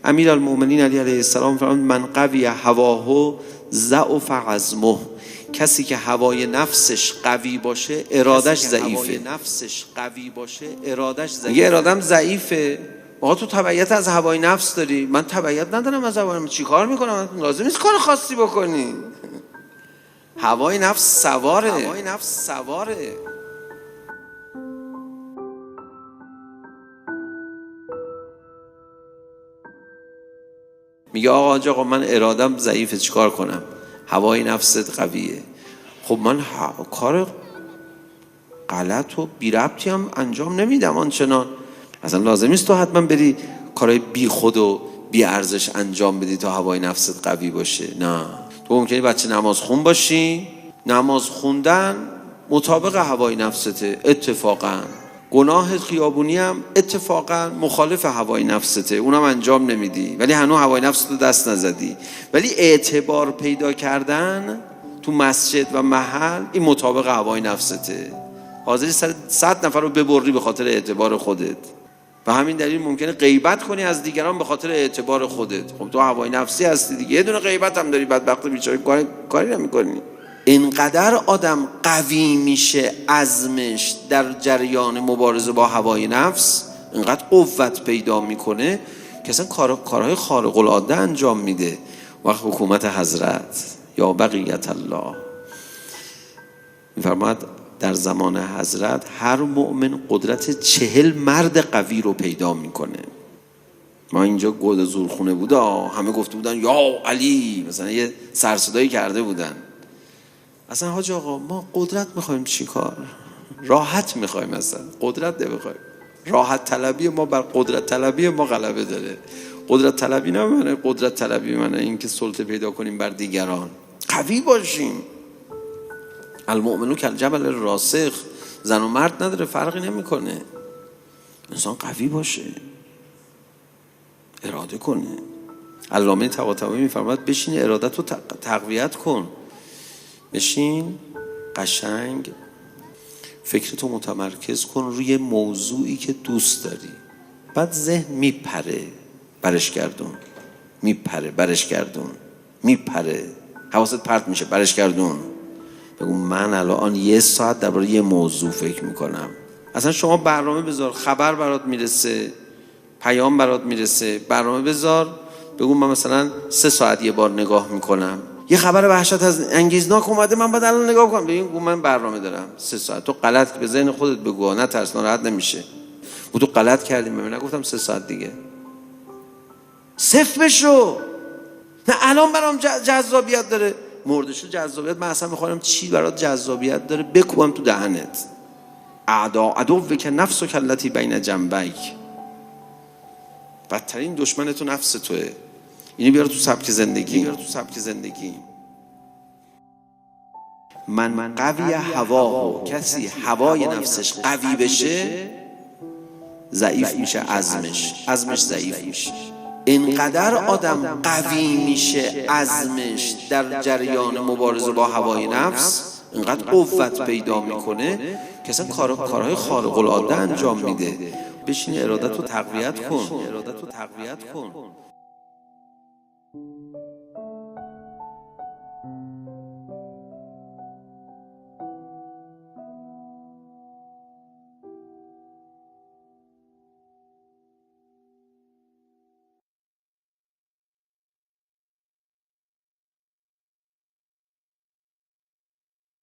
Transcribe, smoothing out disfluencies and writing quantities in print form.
امیرالمومنین علی علیه السلام فرمود من قوی هواه ضعف عزمه، کسی که هوای نفسش قوی باشه ارادش ضعیفه. میگه ارادم ضعیفه. آقا تو تبعیت از هوای نفس داری، من تبعیت ندارم از هوای نفس، چی کار میکنم؟ لازم نیست کار خاصی بکنی. هوای نفس سواره. میگه آقا من ارادم ضعیفه، چیکار کنم؟ هوای نفست قویه. خب من کار غلط و بی ربطی هم انجام نمیدم آنچنان. اصلا لازم نیست تو حتما بری کارهای بی خود و بی ارزش انجام بدی تا هوای نفست قوی باشه. نه، تو ممکنه بچه نماز خون باشی، نماز خوندن مطابق هوای نفسته، اتفاقا گناه خیابونی هم اتفاقا مخالف هوای نفسته، اونم انجام نمیدی، ولی هنوز هوای نفست رو دست نزدی. ولی اعتبار پیدا کردن تو مسجد و محل این مطابق هوای نفسته. حاضری 100 نفر رو ببری به خاطر اعتبار خودت. و همین دلیل ممکنه غیبت کنی از دیگران به خاطر اعتبار خودت. خب تو هوای نفسی هستی دیگه، یه دونه غیبت هم داری، بدبخت بیچاره کاری نمی‌کنی. اینقدر آدم قوی میشه عزمش در جریان مبارزه با هوای نفس، اینقدر قوت پیدا میکنه که اصلا کارهای خارق العاده انجام میده. وقت حکومت حضرت یا بقیت الله میفرماید در زمان حضرت هر مؤمن قدرت 40 مرد قوی رو پیدا میکنه. ما اینجا گود زورخونه بوده، همه گفته بودن یا علی، مثلا یه سرصدایی کرده بودن. اصلا حاج آقا ما قدرت میخوایم چی کار؟ راحت میخوایم، اصلا قدرت نمیخوایم. راحت طلبی ما بر قدرت طلبی ما غلبه داره. قدرت طلبی نه قدرت طلبی منه این که سلطه پیدا کنیم بر دیگران. قوی باشیم. المؤمنون کالجبل الراسخ، زن و مرد نداره، فرقی نمیکنه. انسان قوی باشه، اراده کنه. علامه طباطبایی میفرماید بشین ارادت رو تقویت کن. بشین قشنگ فکرتو متمرکز کن روی موضوعی که دوست داری. بعد ذهن میپره برش گردون، میپره برش گردون، میپره حواست پرت میشه برش گردون. بگو من الان 1 ساعت درباره یه موضوع فکر میکنم. اصلا شما برنامه بذار، خبر برات میرسه، پیام برات میرسه، برنامه بذار. بگو من مثلا 3 ساعت یه بار نگاه میکنم، یه خبر وحشت از انگیزناک اومده من باید الان نگاه کنم. ببین من برنامه دارم 3 ساعت. تو غلط به ذهن خودت بگو، نه ترس، ناراحت نمیشه. تو غلط کردی، من نگفتم 3 ساعت دیگه. صفر بشو. نه الان برام جذابیت داره. مردشو جذابیت، من اصلا میخوام چی برات جذابیت داره بکوبم تو دهنت. عدو که نفس و کلتی بین جنبیک، بدترین دشمن تو نفس توه. اینو بیار تو سبک زندگی. من قوی هوا، کسی هوای نفسش قوی بشه ضعیف میشه عزمش ضعیف میشه. اینقدر آدم قوی میشه عزمش در جریان مبارزه با هوای نفس، اینقدر قوت پیدا میکنه که اصلا کارهای خارق العاده انجام میده. بشین ارادت رو تقویت کن.